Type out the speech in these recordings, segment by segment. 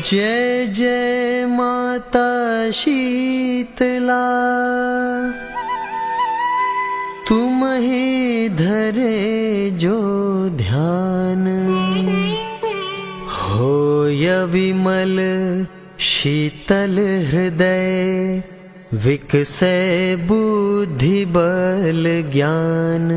जय जय माता शीतला, तुम ही धरे जो ध्यान, होय विमल शीतल हृदय, विकसे बुद्धि बल ज्ञान।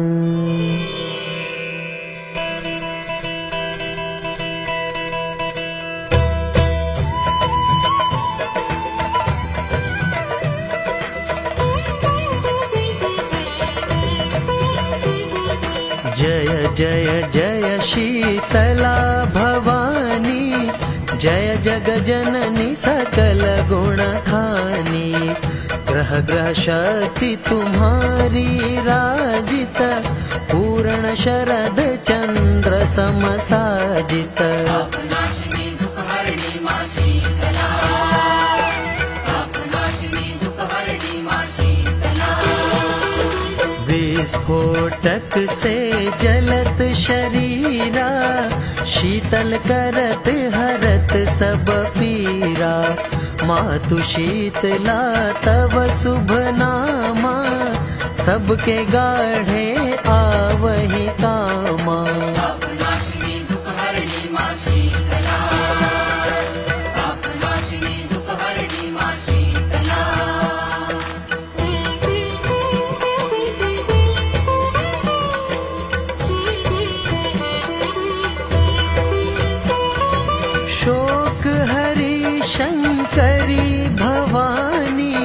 जय जय जय शीतला भवानी, जय जग जननी सकल गुण खानी। ग्रह ग्रह शक्ति तुम्हारी राजित, पूर्ण शरद चंद्र समसाजित। विस्फोटक से जलत शरीरा, शीतल करत हरत सब पीरा। मातु शीतला तव शुभ नामा, सबके गाढ़े आवहि कामा। शोक हरि शंकरी भवानी,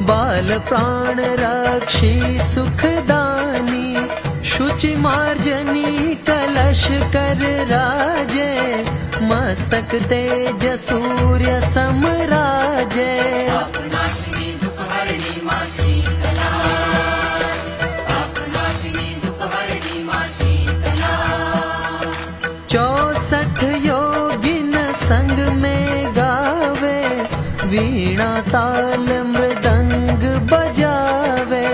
बाल प्राण रक्षी सुखदानी। शुचि मार्जनी कलश कर राजे, मस्तक तेज सूर्य समराजे। चौसठ योगिन संग में गावे, वीणा ताल मृदंग बजावे।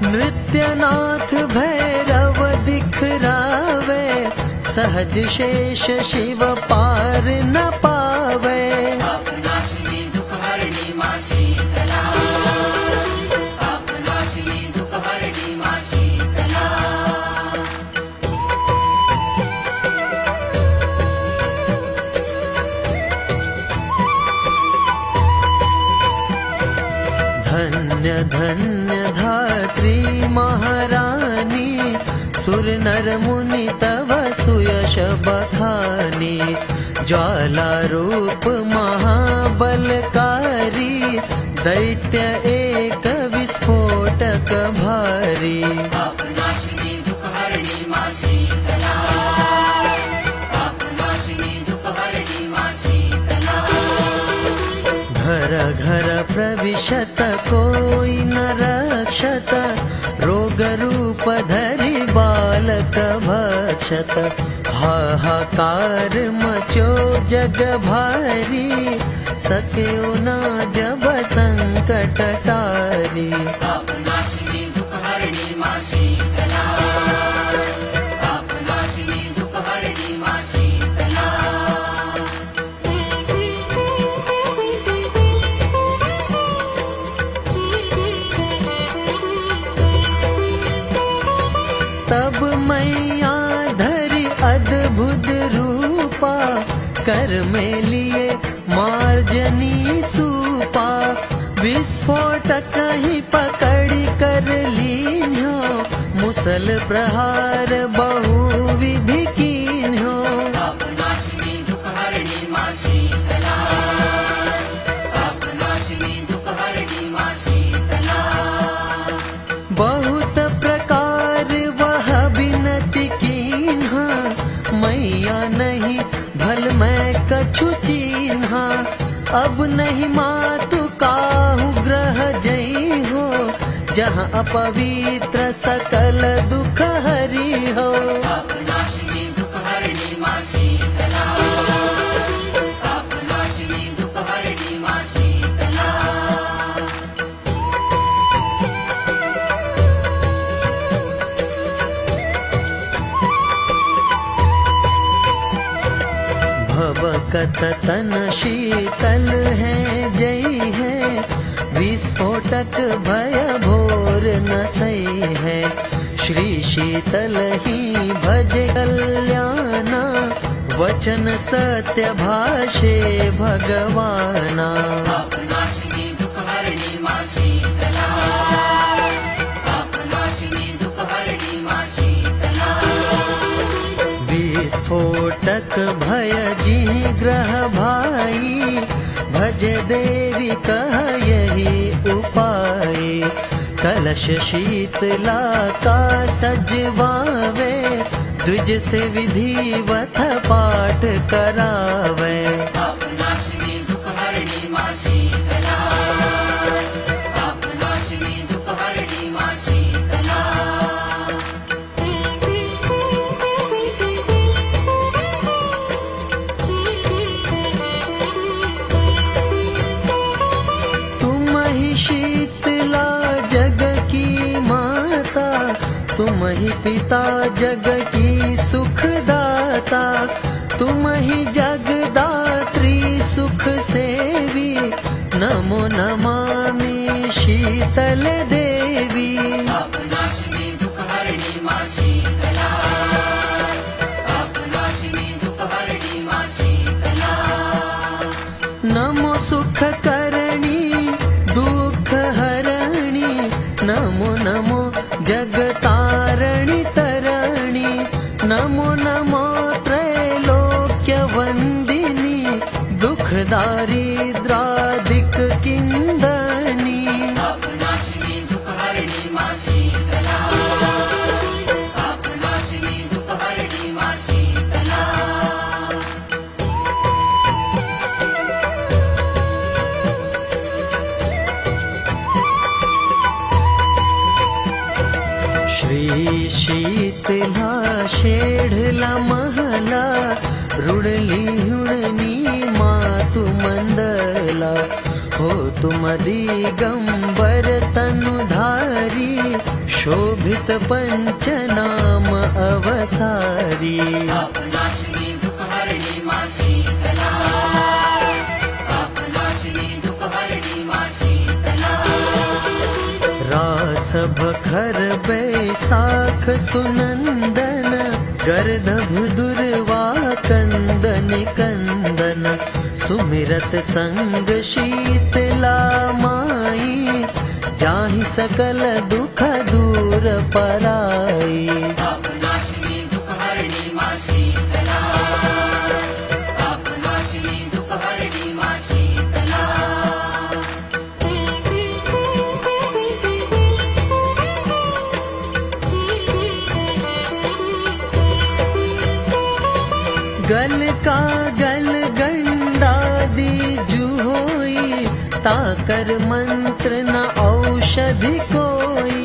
नृत्यनाथ भैरव दिखरावे, सहज शेष शिव पार न पावे। धन्य धन्य धात्री महारानी, सुर नर मुनि तव सुयश बखानी। ज्वाला रूप महाबलकारी, दैत्य एक विस्फोटक भारी। घर घर प्रविशत कोई न रक्षत, रोग रूप धरि बालक भक्षत। हाहाकार मचो जग भारी, सक्यो न जब संकट टारी। तब मैया धरि अद्भुत रूपा, कर में लिए मार्जनी सूपा। विस्फोटक ही पकड़ी कर लीन्यो, मुसल प्रहार बहुविधि कीन्यो। बहुत प्रकार वह बिनती कीन्हा, मैया नहीं भल मैं कछु चीन्हा। अब नहीं मातु काहू ग्रह जई हो, जहाँ अपवित्र सकल दुख हरि हो। भवकत तन शीतल है जय है, विस्फोटक भय भोर न सही है। श्री शीतल ही भज कल्याणा, वचन सत्य भाषे भगवाना। पापनाशिनी दुःखहरिणी मां शीतला, पापनाशिनी दुःखहरिणी मां शीतला। विस्फोटक भय जी ग्रह भाई, भज देवी कह यही उपाय। कलश शीतला का सजवावे, द्विज से विधिवत पाठ करावे। पापनाशिनी दुःखहरिणी मां शीतला, पापनाशिनी दुःखहरिणी मां शीतला। तुम ही शीतला जग की माता, तुम ही पिता जग की सुखदाता। तुम ही जगदात्री सुख सेवी, नमो नमामि शीतल देवी। पापनाशिनी दुःखहरिणी मां शीतला, पापनाशिनी दुःखहरिणी मां शीतला। नमो सुख करणी दुख हरणी, नमो नमो जगतारणी तरणी। नमो नमो त्रैलोक्य वंदिनी, दुख दारिद्रादिक किंदनी। पापनाशिनी दुःखहरिणी मां शीतला, पापनाशिनी दुःखहरिणी मां शीतला। श्री शीतला शेढ़ला महला, रुड़ली हुड़नी मातु मंदला। हो तुम दिगंबर तनुधारी, शोभित पंच नाम अवसारी। पापनाशिनी दुःखहरिणी मां शीतला, पापनाशिनी दुःखहरिणी मां शीतला। रास भखर बैसाख सुनंदन, गर्दभ दुर्वा कंदन कंदन। सुमिरत संग शीतला माई, जाहि सकल दुख दूर पराई। पापनाशिनी दुःखहरिणी मां शीतला, पापनाशिनी दुःखहरिणी मां शीतला। गल का गल गंडादि जुहोई, ताकर मंत्र न औषधि कोई।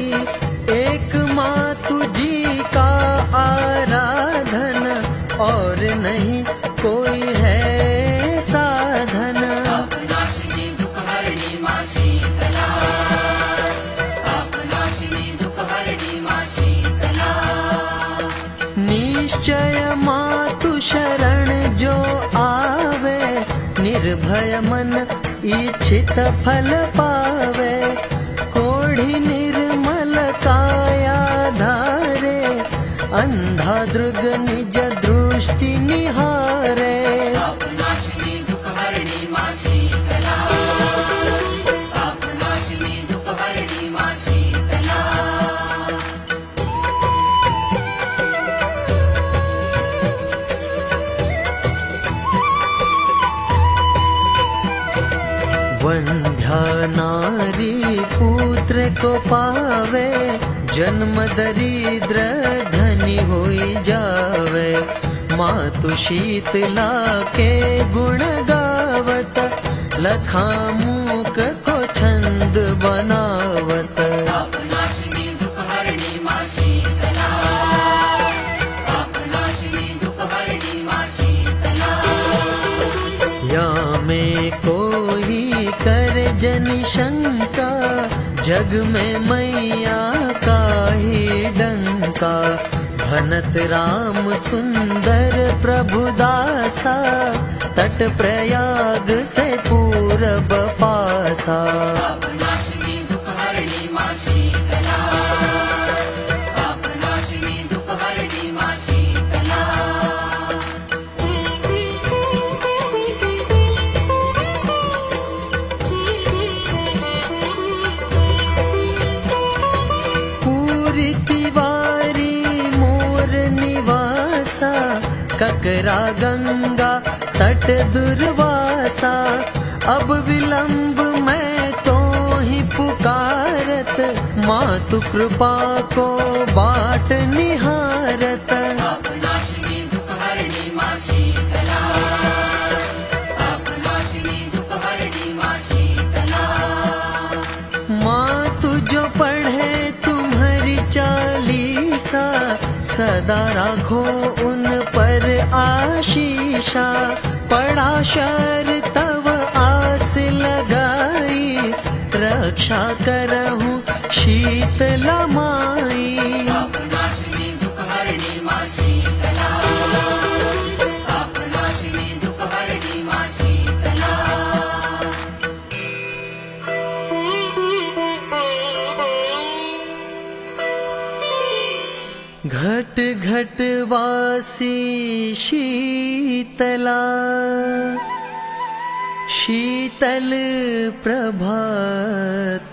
एक मातु जी का आराधन, और नहीं कोई है साधन। पापनाशिनी दुःखहरिणी मां शीतला, पापनाशिनी दुःखहरिणी मां शीतला। निश्चय मातु शरण जो आवे, निर्भय मन इच्छित फल पावे। कोढ़ी निर्मल काया धारे, अंधा दृग निज दृष्टि निहारे। पापनाशिनी दुःखहरिणी मां शीतला, पापनाशिनी दुःखहरिणी मां शीतला। वंध्या नारी पुत्र को पावे, जन्म दरिद्र धनी होई जावे। मातु शीतला के गुण गावत, लखा मूक को छंद बनावत। पापनाशिनी दुःखहरिणी मां शीतला, पापनाशिनी दुःखहरिणी मां शीतला। या में कोई कर जनि शंका, जग में मैया का ही डंका। भनत राम सुंदर प्रभुदासा, तट प्रयाग से पूरब पासा। पापनाशिनी दुःखहरिणी मां शीतला, पापनाशिनी दुःखहरिणी मां शीतला। पूरी तिवारी मोर निवासा, ककरा गंगा तट दुर्वासा। अब विलंब मैं तो ही पुकारत, मातु कृपा को बाट निहारत। पापनाशिनी दुःखहरिणी मां शीतला, पापनाशिनी दुःखहरिणी मां शीतला। मातु जो पढ़े तुम्हारी चालीसा, सदा राखो उन पर आशीषा। पड़ा शर तव आस लगाई, रक्षा करहूँ शीतला माई। पापनाशिनी दुःखहरिणी मां शीतला, पापनाशिनी दुःखहरिणी मां शीतला। घट घट वासी शीतला, शीतल प्रभा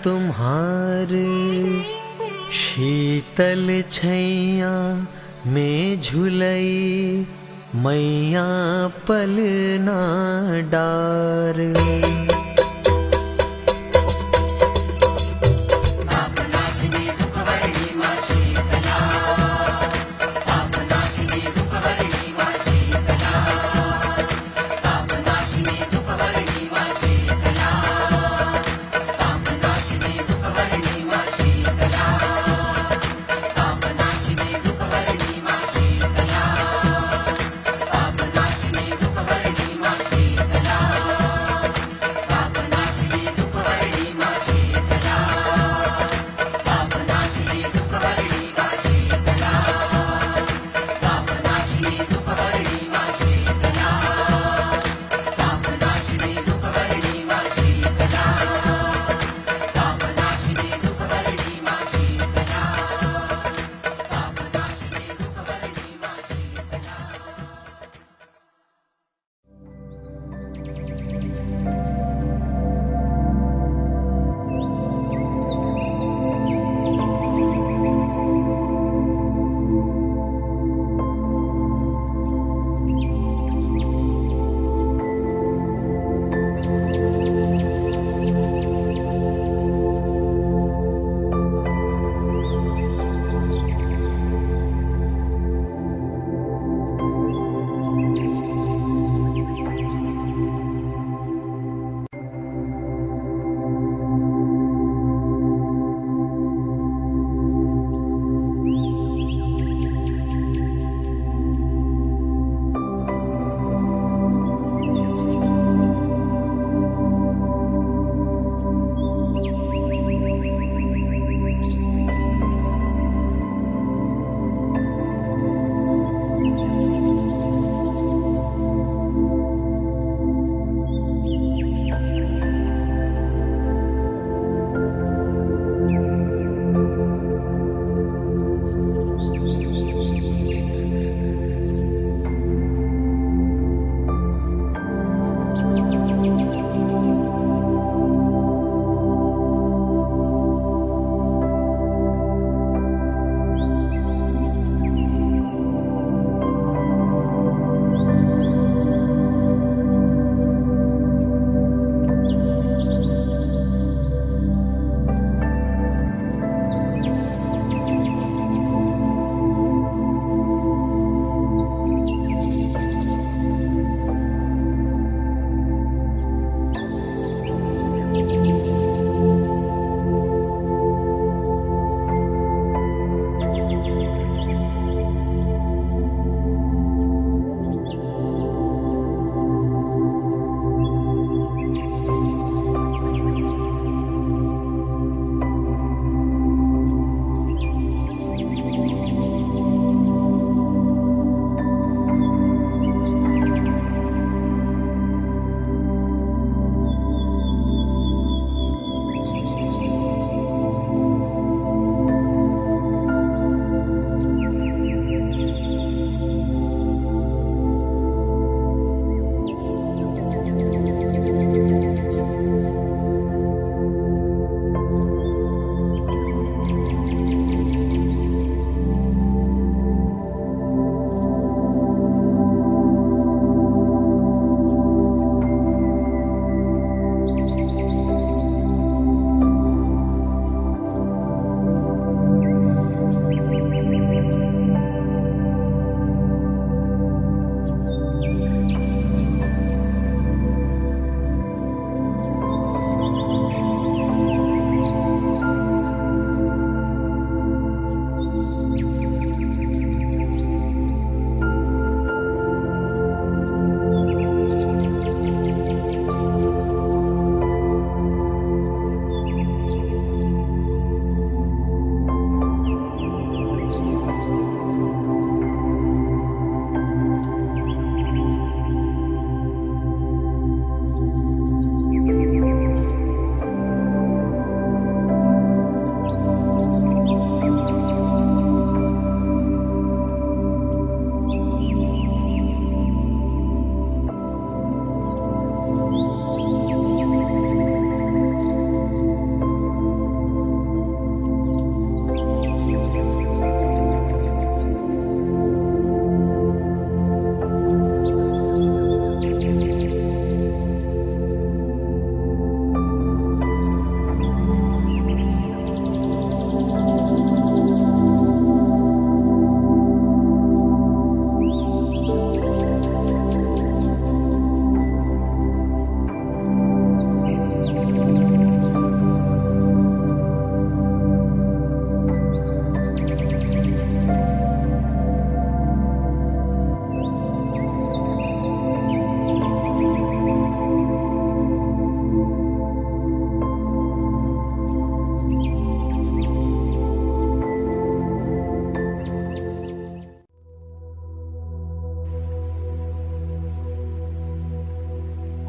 तुम्हारे। शीतल छैया में झुलई, मैया पलना डार। पापनाशिनी दुःखहरिणी मां शीतला, पापनाशिनी दुःखहरिणी मां शीतला, पापनाशिनी दुःखहरिणी मां शीतला, पापनाशिनी दुःखहरिणी मां शीतला, पापनाशिनी दुःखहरिणी मां शीतला, पापनाशिनी दुःखहरिणी मां शीतला,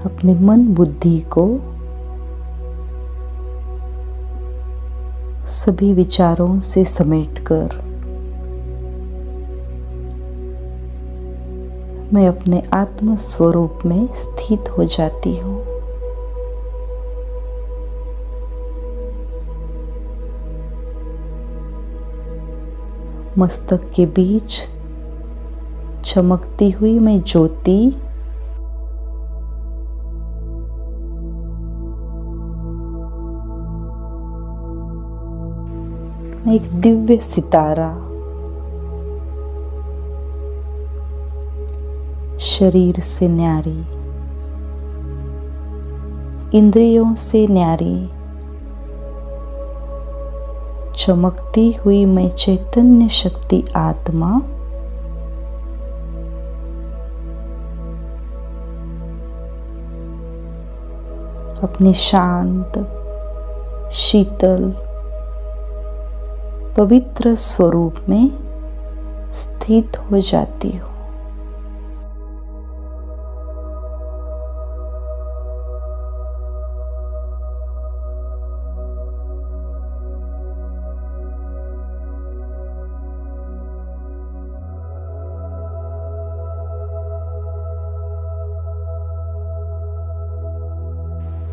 अपने मन बुद्धि को सभी विचारों से समेटकर मैं अपने आत्म स्वरूप में स्थित हो जाती हूँ। मस्तक के बीच चमकती हुई मैं ज्योति मैं एक दिव्य सितारा शरीर से न्यारी, इंद्रियों से न्यारी, चमकती हुई मैं चैतन्य शक्ति आत्मा अपने शांत, शीतल, पवित्र स्वरूप में स्थित हो जाती हूँ।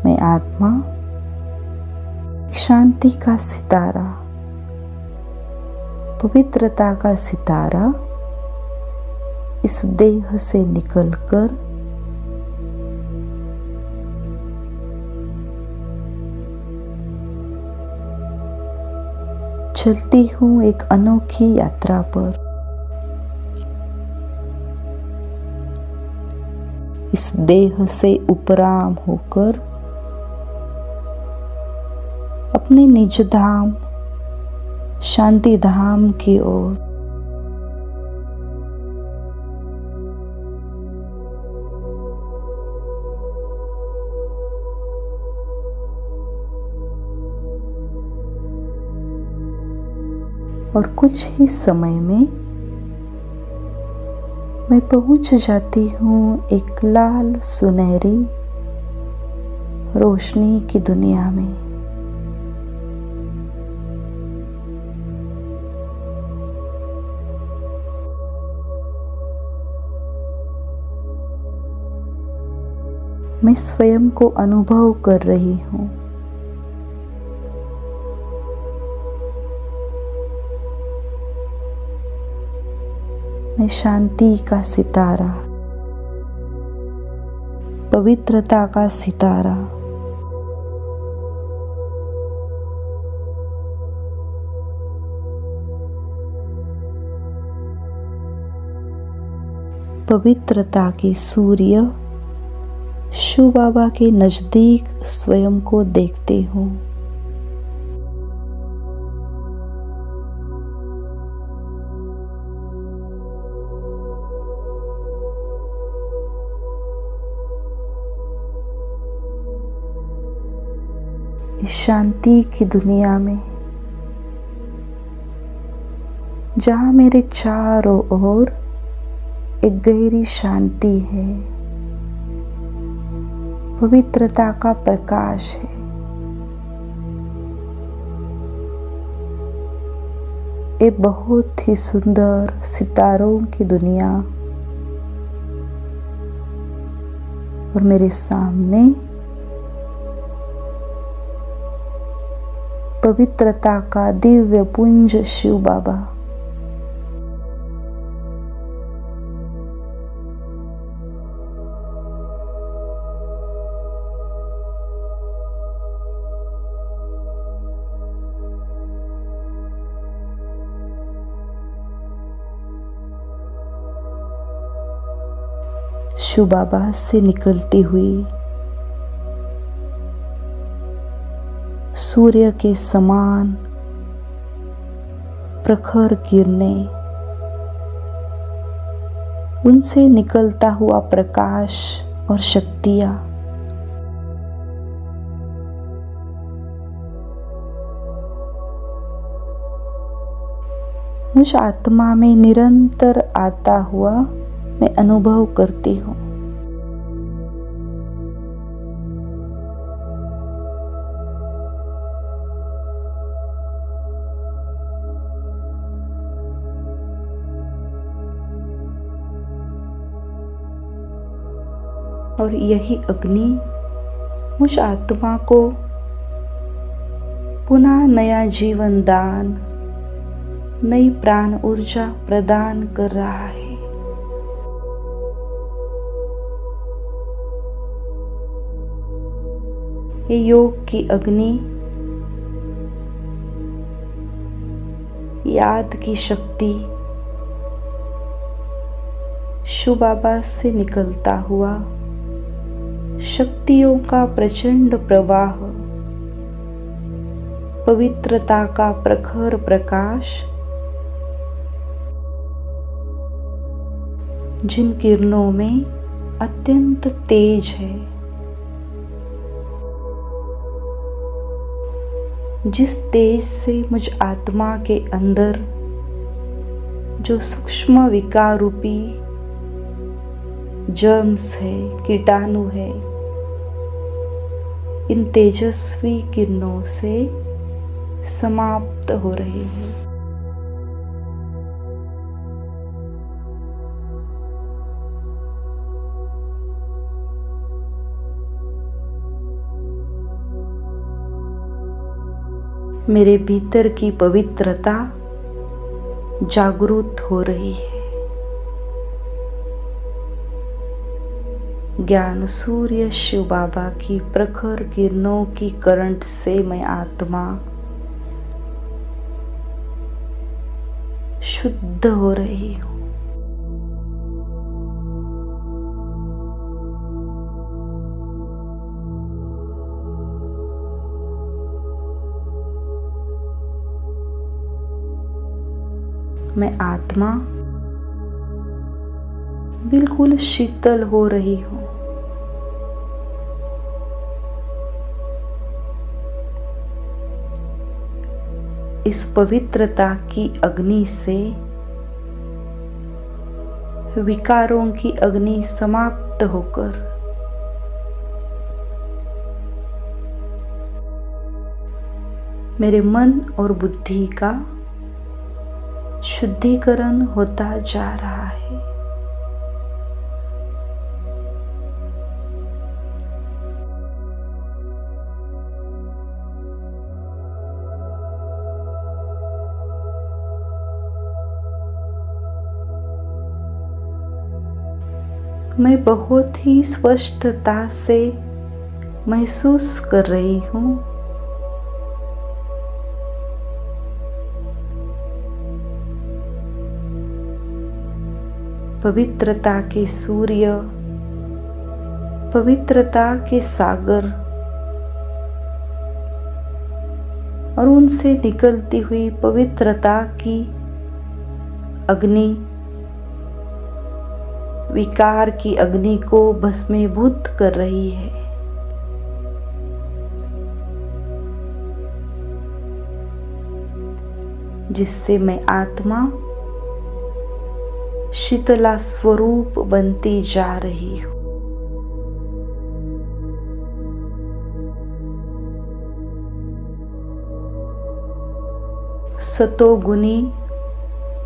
मैं आत्मा शांति का सितारा, पवित्रता का सितारा इस देह से निकलकर चलती हूँ एक अनोखी यात्रा पर। इस देह से उपराम होकर अपने निज धाम शांति धाम की ओर। और कुछ ही समय में मैं पहुंच जाती हूँ एक लाल सुनहरी रोशनी की दुनिया में। मैं स्वयं को अनुभव कर रही हूँ। मैं शांति का सितारा, पवित्रता का सितारा, पवित्रता के सूर्य शिव बाबा के नजदीक स्वयं को देखते हूँ। इस शांति की दुनिया में जहाँ मेरे चारों ओर एक गहरी शांति है, पवित्रता का प्रकाश है। एक बहुत ही सुंदर सितारों की दुनिया और मेरे सामने पवित्रता का दिव्य पुंज शिव बाबा। शिव बाबा से निकलती हुई सूर्य के समान प्रखर किरणें, उनसे निकलता हुआ प्रकाश और शक्तियाँ मुझ आत्मा में निरंतर आता हुआ मैं अनुभव करती हूँ। और यही अग्नि मुझ आत्मा को पुनः नया जीवन दान, नई प्राण ऊर्जा प्रदान कर रहा है। ये योग की अग्नि याद की शक्ति शिव बाबा से निकलता हुआ शक्तियों का प्रचंड प्रवाह, पवित्रता का प्रखर प्रकाश, जिन किरणों में अत्यंत तेज है, जिस तेज से मुझ आत्मा के अंदर जो सूक्ष्म विकार रूपी जर्म्स है, कीटाणु है, इन तेजस्वी किरणों से समाप्त हो रहे हैं। मेरे भीतर की पवित्रता जागृत हो रही है। ज्ञान सूर्य शिव बाबा की प्रखर किरणों की करंट से मैं आत्मा शुद्ध हो रही हूँ। मैं आत्मा बिल्कुल शीतल हो रही हूँ। इस पवित्रता की अग्नि से विकारों की अग्नि समाप्त होकर मेरे मन और बुद्धि का शुद्धिकरण होता जा रहा है। मैं बहुत ही स्पष्टता से महसूस कर रही हूँ पवित्रता के सूर्य, पवित्रता के सागर और उनसे निकलती हुई पवित्रता की अग्नि विकार की अग्नि को भस्मीभूत कर रही है। जिससे मैं आत्मा शीतला स्वरूप बनती जा रही हूँ। सतोगुनी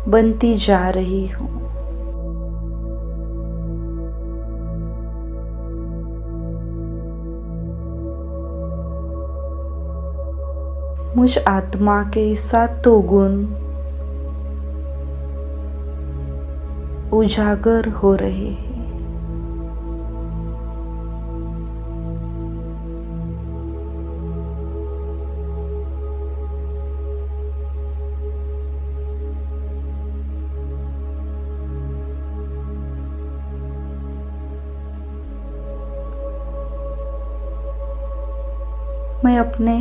बनती जा रही हूँ। मुझ आत्मा के सातों गुण उजागर हो रहे हैं। मैं अपने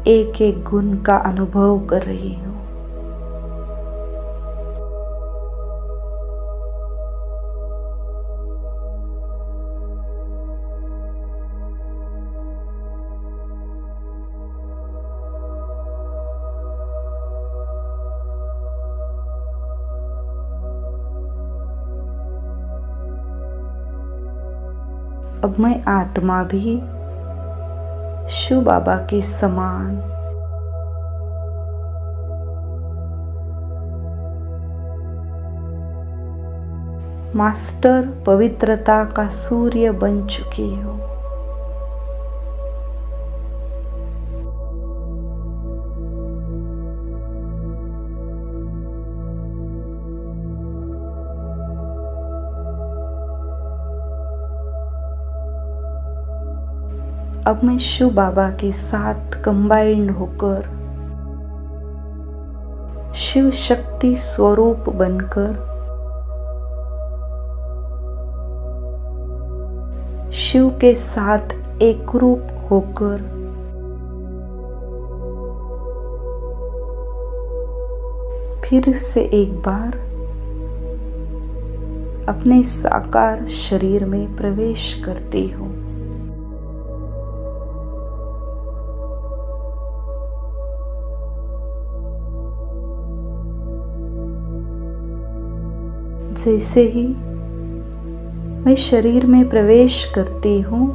एक एक गुण का अनुभव कर रही हूँ। अब मैं आत्मा भी शिव बाबा के समान मास्टर पवित्रता का सूर्य बन चुकी हो। अब मैं शिव बाबा के साथ कंबाइंड होकर शिव शक्ति स्वरूप बनकर शिव के साथ एक रूप होकर फिर से एक बार अपने साकार शरीर में प्रवेश करती हूँ। जैसे ही मैं शरीर में प्रवेश करती हूँ,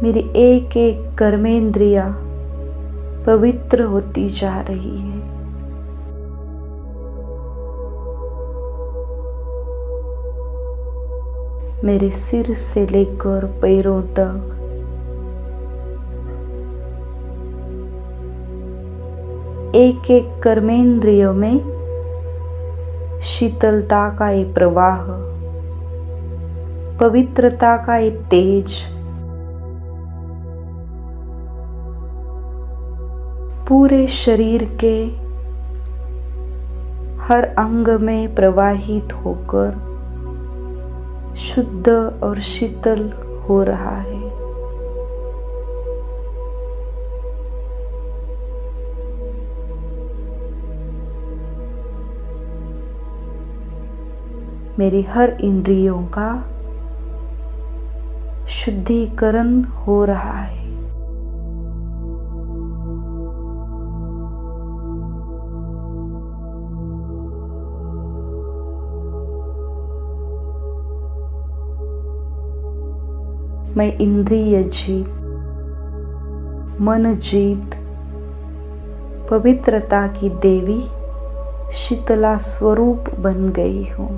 मेरी एक एक कर्मेंद्रिया पवित्र होती जा रही है। मेरे सिर से लेकर पैरों तक एक एक कर्मेंद्रियों में शीतलता का ये प्रवाह, पवित्रता का ये तेज पूरे शरीर के हर अंग में प्रवाहित होकर शुद्ध और शीतल हो रहा है। मेरी हर इंद्रियों का शुद्धिकरण हो रहा है। मैं इंद्रिय जीत, मन जीत, पवित्रता की देवी शीतला स्वरूप बन गई हूँ।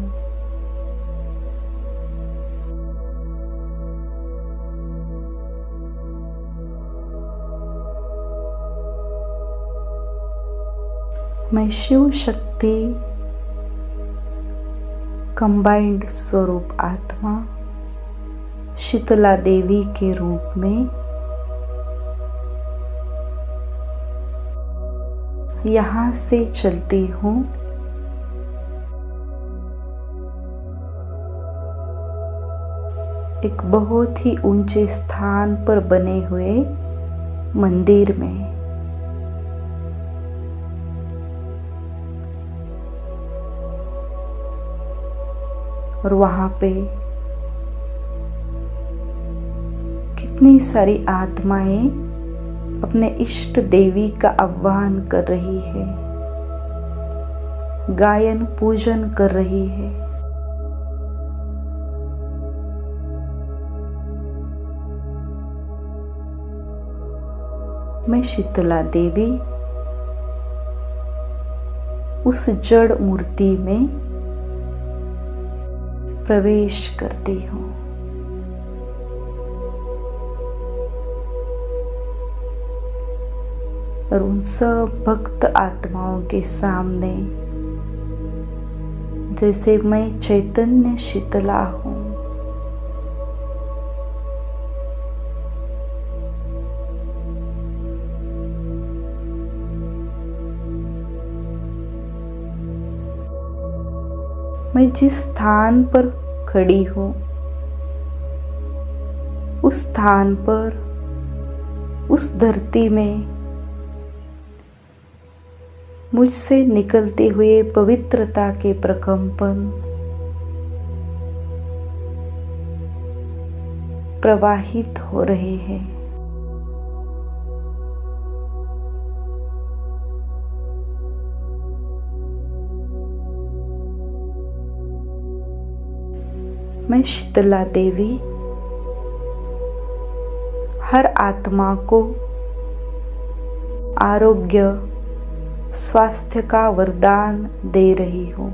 मैं शिव शक्ति कंबाइंड स्वरूप आत्मा शीतला देवी के रूप में यहाँ से चलती हूँ। एक बहुत ही ऊंचे स्थान पर बने हुए मंदिर में। और वहाँ पे कितनी सारी आत्माएं अपने इष्ट देवी का आह्वान कर रही है, गायन पूजन कर रही है। मैं शीतला देवी उस जड़ मूर्ति में प्रवेश करती हूँ। और उन सब भक्त आत्माओं के सामने जैसे मैं चैतन्य शीतला हूँ, मैं जिस स्थान पर खड़ी हूँ उस स्थान पर, उस धरती में मुझसे निकलते हुए पवित्रता के प्रकंपन प्रवाहित हो रहे हैं। मैं शीतला देवी हर आत्मा को आरोग्य, स्वास्थ्य का वरदान दे रही हूँ।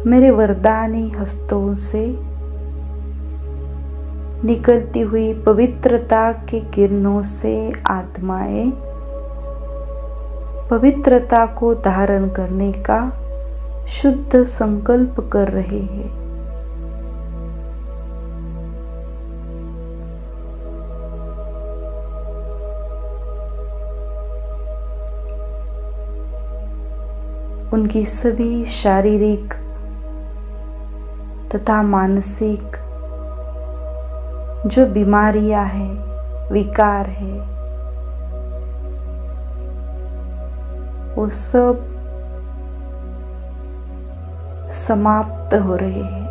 मेरे वरदानी हस्तों से निकलती हुई पवित्रता की किरणों से आत्माएं पवित्रता को धारण करने का शुद्ध संकल्प कर रहे हैं। उनकी सभी शारीरिक तथा मानसिक जो बीमारियां हैं, विकार है, वो सब समाप्त हो रहे हैं।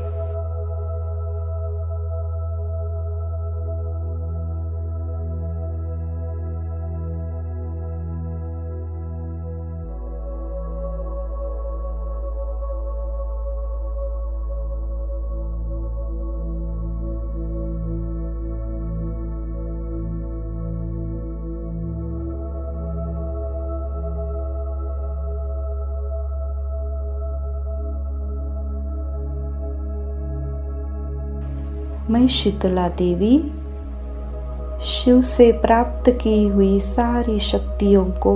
मैं शीतला देवी शिव से प्राप्त की हुई सारी शक्तियों को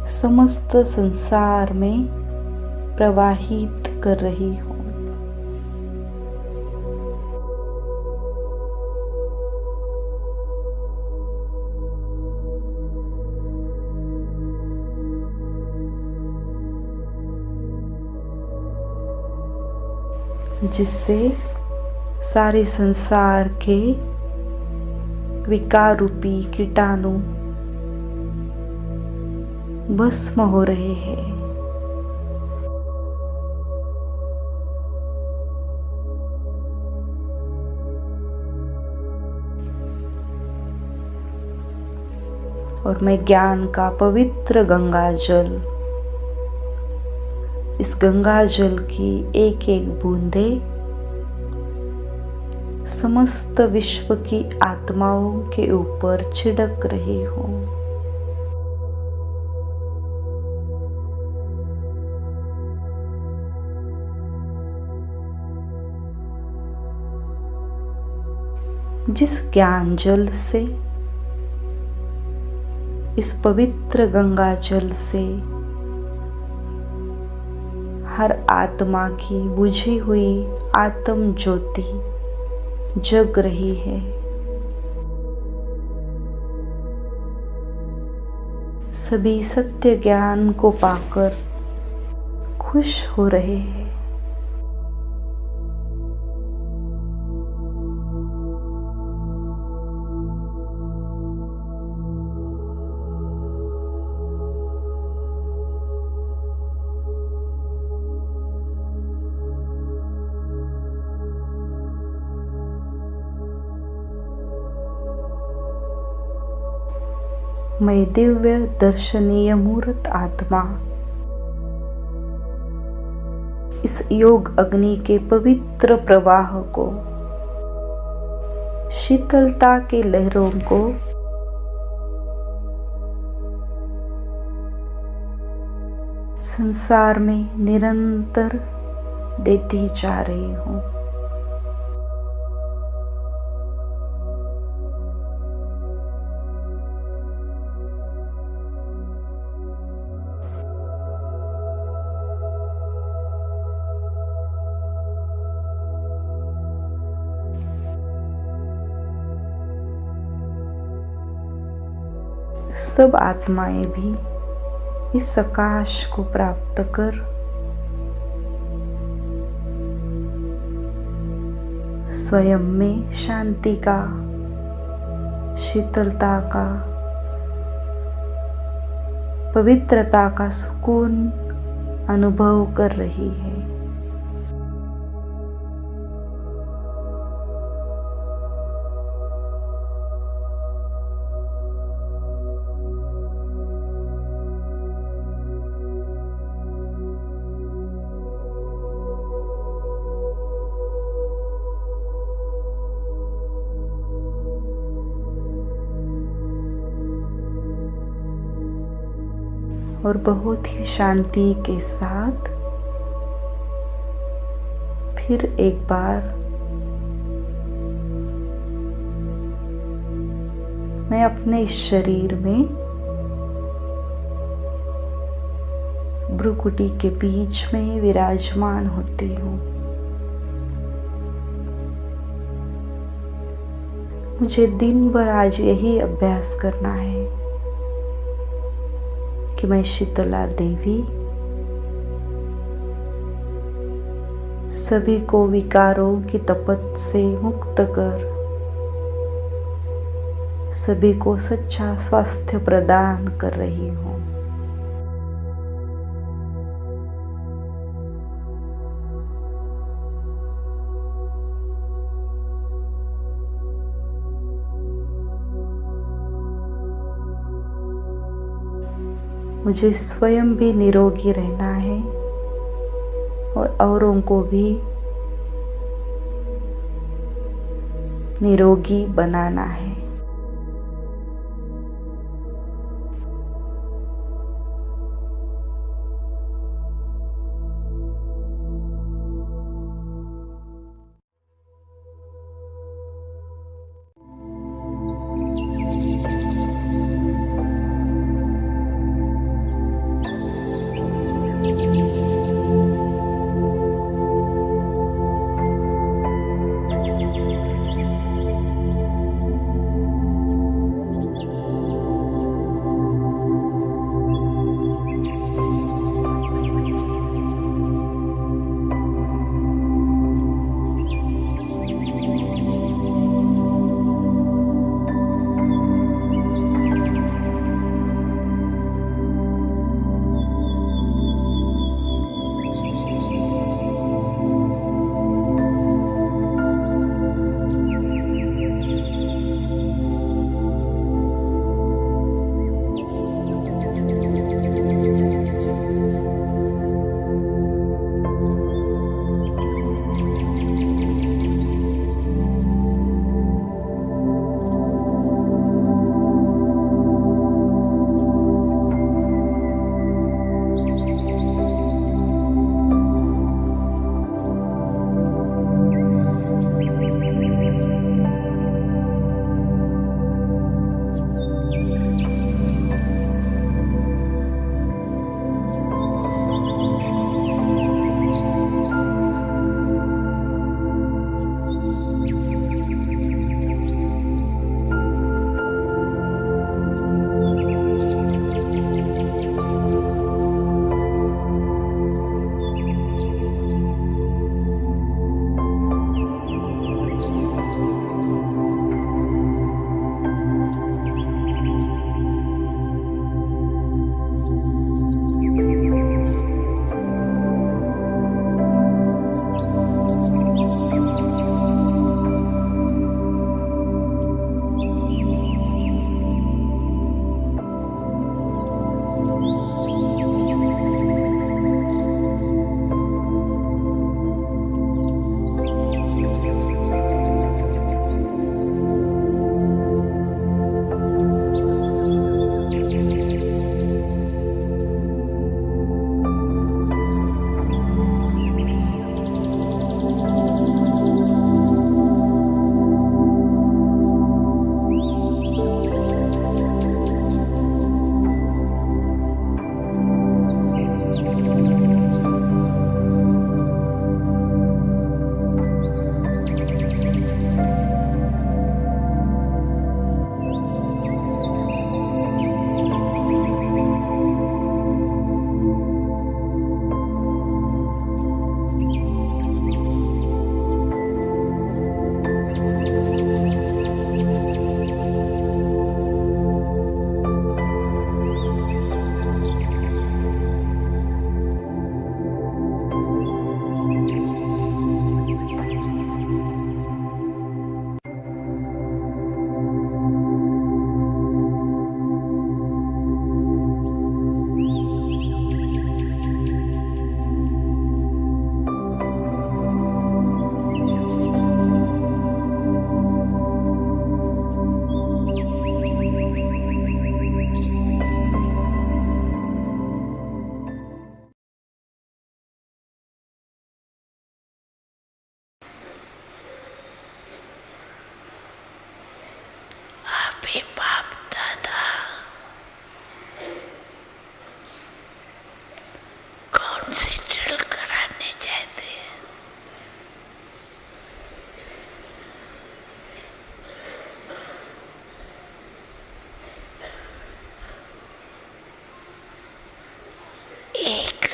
समस्त संसार में प्रवाहित कर रही हूँ। जिससे सारे संसार के विकार रूपी कीटाणु भस्म हो रहे हैं। और मैं ज्ञान का पवित्र गंगा जल, इस गंगा जल की एक एक बूंदे समस्त विश्व की आत्माओं के ऊपर छिड़क रही हूँ। जिस ज्ञान जल से, इस पवित्र गंगा जल से हर आत्मा की बुझी हुई आत्म ज्योति जग रही है, सभी सत्य ज्ञान को पाकर खुश हो रहे हैं। मैं दिव्य दर्शनीय मूर्त आत्मा इस योग अग्नि के पवित्र प्रवाह को, शीतलता के लहरों को संसार में निरंतर देती जा रही हूँ। सब आत्माएं भी इस आकाश को प्राप्त कर स्वयं में शांति का, शीतलता का, पवित्रता का सुकून अनुभव कर रही है। और बहुत ही शांति के साथ फिर एक बार मैं अपने इस शरीर में भ्रुकुटी के बीच में विराजमान होती हूँ। मुझे दिन भर आज यही अभ्यास करना है कि मैं शीतला देवी सभी को विकारों की तपत से मुक्त कर सभी को सच्चा स्वास्थ्य प्रदान कर रही हूँ। मुझे स्वयं भी निरोगी रहना है और औरों को भी निरोगी बनाना है।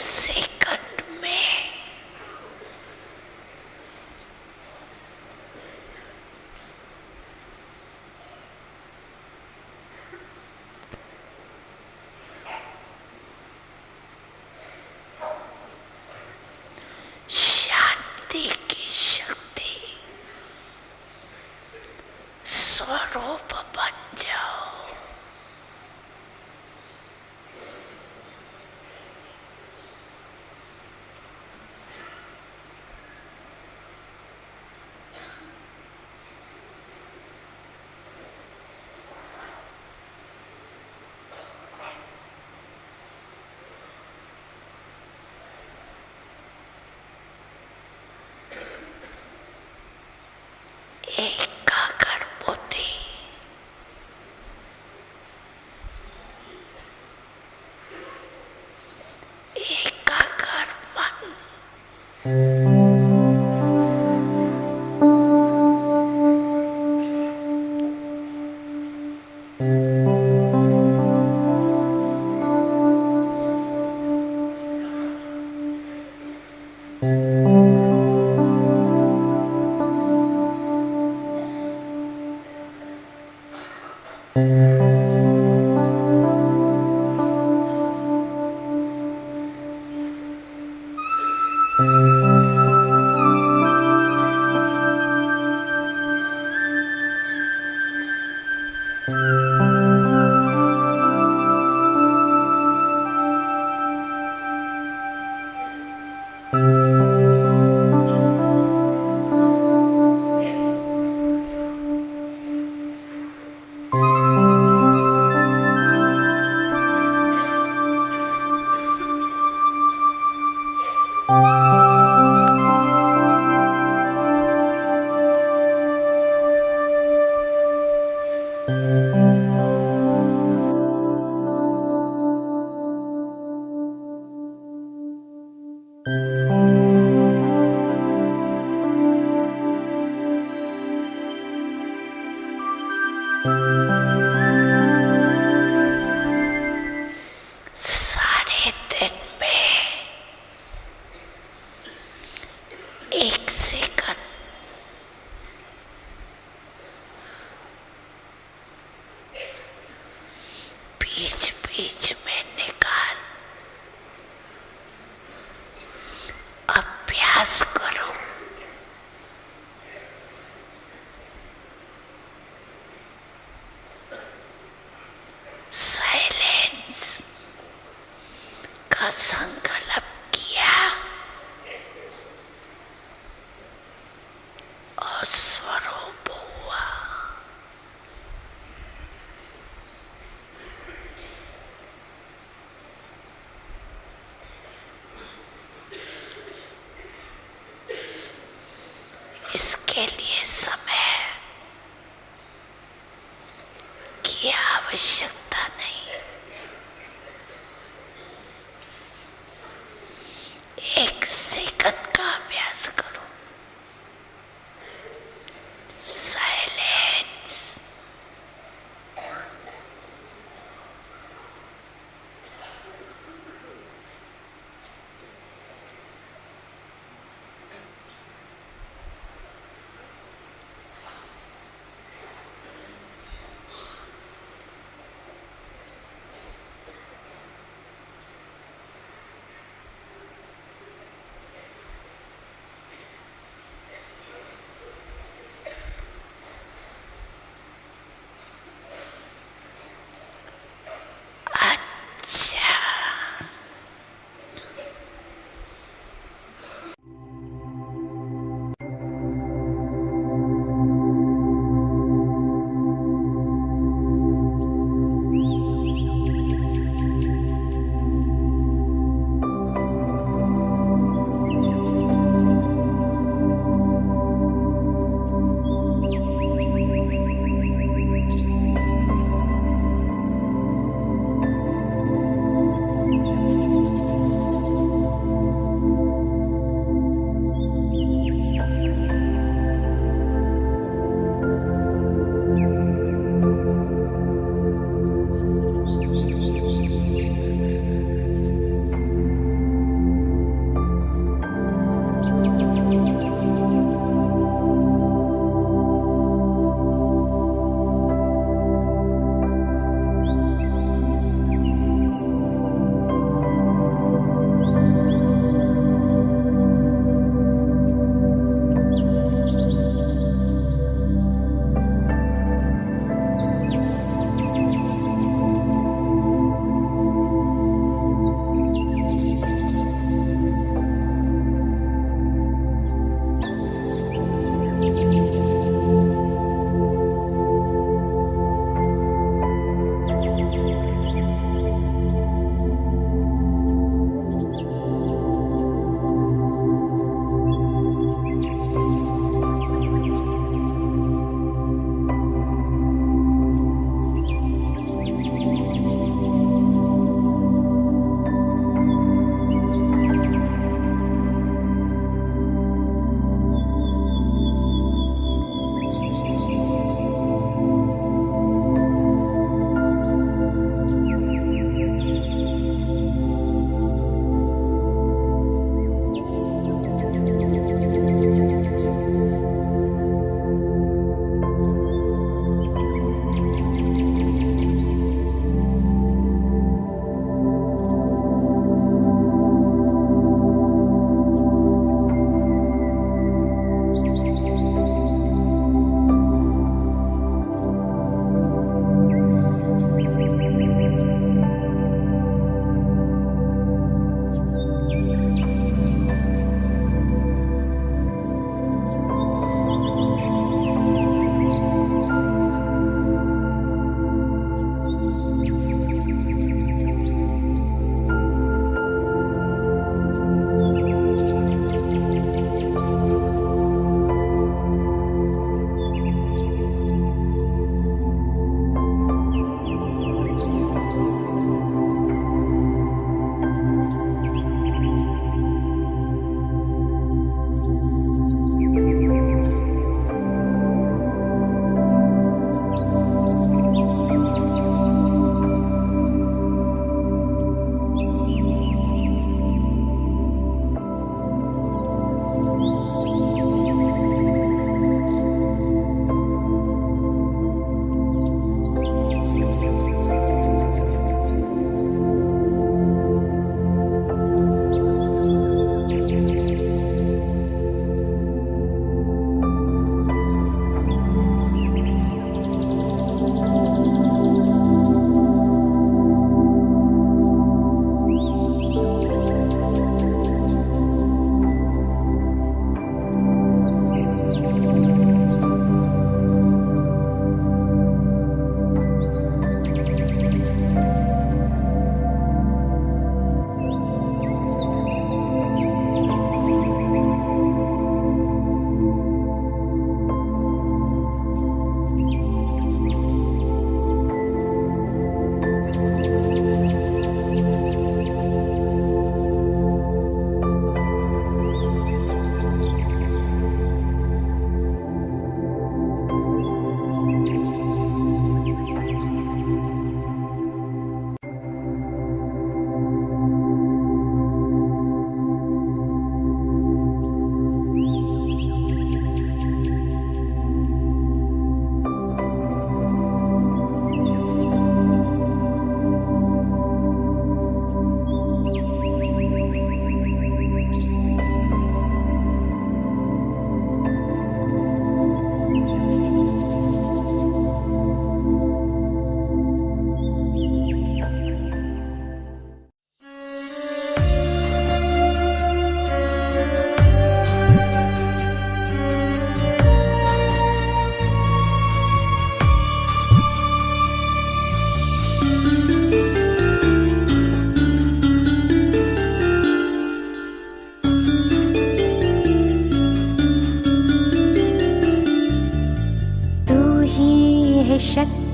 सेकंड में शांति की शक्ति स्वरूप बन जाओ। एकाग्र बुद्धि, एकाग्र मन, सारे दिन में एक सेकंड बीच बीच में निकाल अभ्यास करो। साइलेंस का संकल्प किया और स्वरूप हुआ। इसके लिए समय की आवश्यकता नहीं। एक सेकंड का अभ्यास करो। साइलेंस।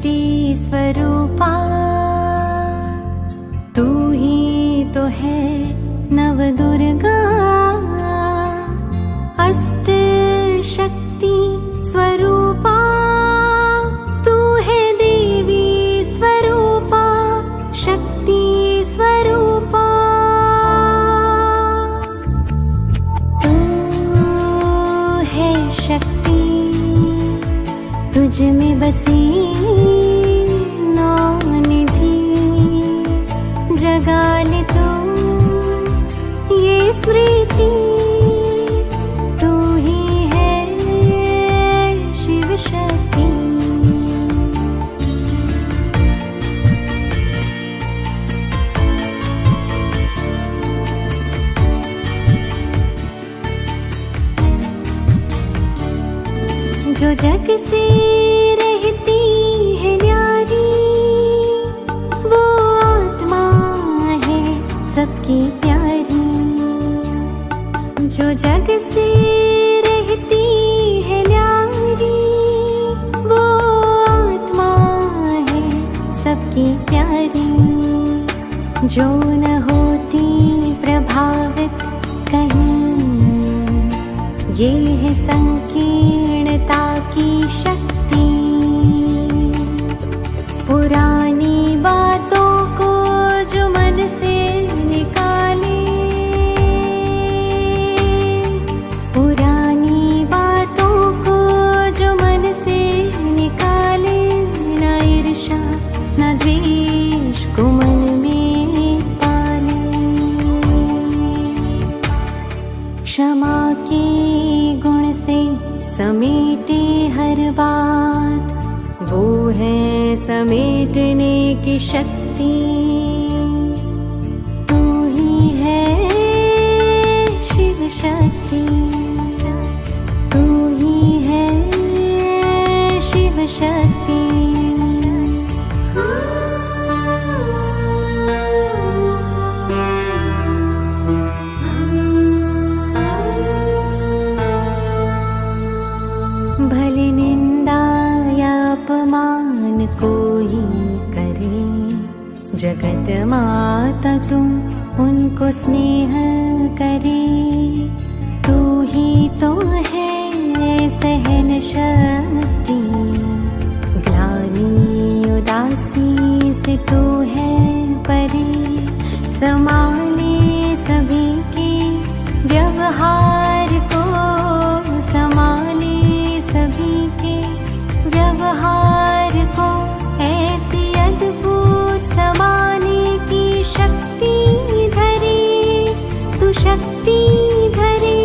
शक्ति स्वरूपा, तू ही तो है नव दुर्गा। अष्ट शक्ति स्वरूपा, तू है देवी स्वरूपा, शक्ति स्वरूपा। तू है शक्ति, तुझ में बसी नौ निधि। जगा ले तू ये स्मृति, तू ही है शिव शक्ति। जो जग से रहती है न्यारी, वो आत्मा है सबकी प्यारी। जो जग से रहती है न्यारी, वो आत्मा है सबकी प्यारी। जो न होती प्रभावित कहीं, ये है संकीर्णता की शक्ति। पुरानी बातों को जो मन से निकाले, पुरानी बातों को जो मन से निकाले। ना ईर्ष्या ना द्वेष को मन में पाले। क्षमा के गुण से समेटे हर बात, वो है समेटने की शक्ति। तू ही है शिव शक्ति, तू ही है शिव शक्ति। भले निंदा या अपमान कोई करे, जगत माता तुम उनको स्नेह करे। तू ही तो है सहन शक्ति, ग्लानि उदासी से तू है परे। संभाले सभी के व्यवहार को, संभाले सभी के व्यवहार को। ऐसी अद्भुत समाने की शक्ति धरे, तू शक्ति धरे।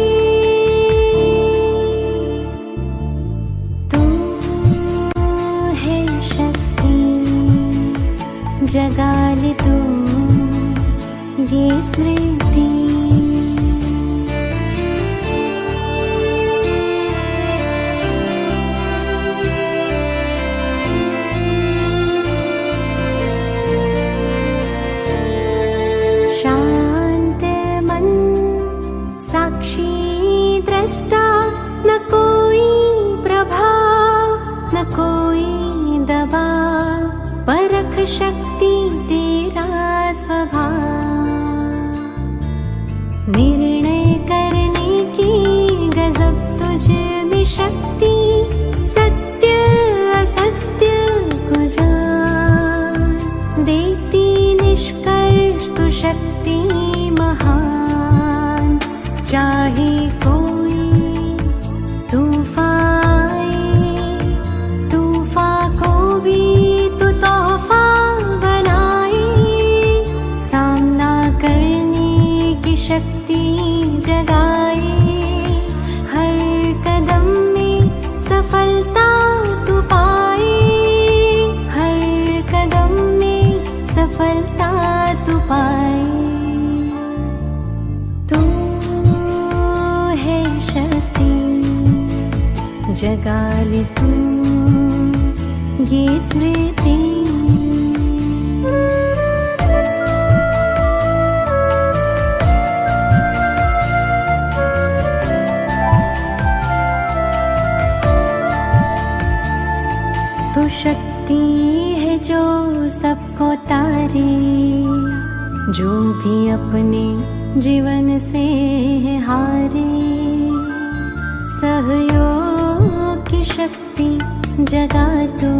तू है शक्ति, जगा ले तू ये स्मृति। शांत मन साक्षी दृष्टा, न कोई प्रभाव न कोई दबाव। परख शक्ति तेरा स्वभाव, निर्णय करने की गजब तुझ में शक्ति। सत्य असत्य को जान देती निष्कर्ष तू शक्ति महान। चाहे कोई तूफान आए, तूफान को भी तू तोहफा बनाए। सामना करने की शक्ति जगाए, हर कदम में सफलता तू पाए। हर कदम में सफलता तू पाए। तू है शक्ति, जगा ले तू ये स्मृति। तू शक्ति जो सबको तारे, जो भी अपने जीवन से हारे। सहयोग की शक्ति जगा तू,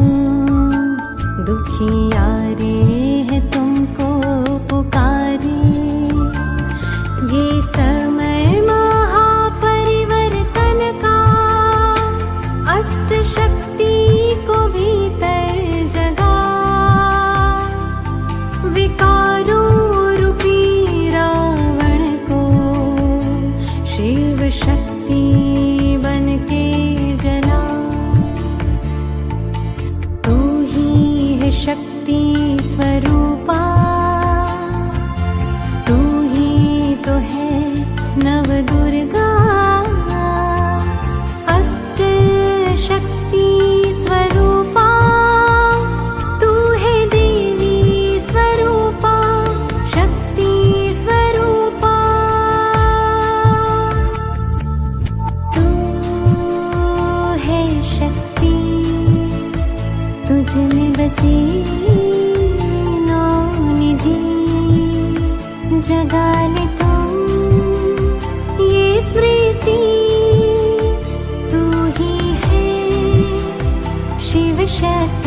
दुखियारे है तुमको पुकारे। ये समय महापरिवर्तन का, अष्ट शक्ति को भीतर जगा। विकारों रूपी रावण को शिव शक्ति बन के जला। तू ही है शक्ति स्वरूपा, तू ही तो है नव दुर्गा। अष्ट शक्ति स्वरूपा, तू है देवी स्वरूपा, शक्ति स्वरूपा। तू है शक्ति, तुझ में बसी नौ निधि। जगा ले तू ये स्मृति, तू ही है शिव शक्ति।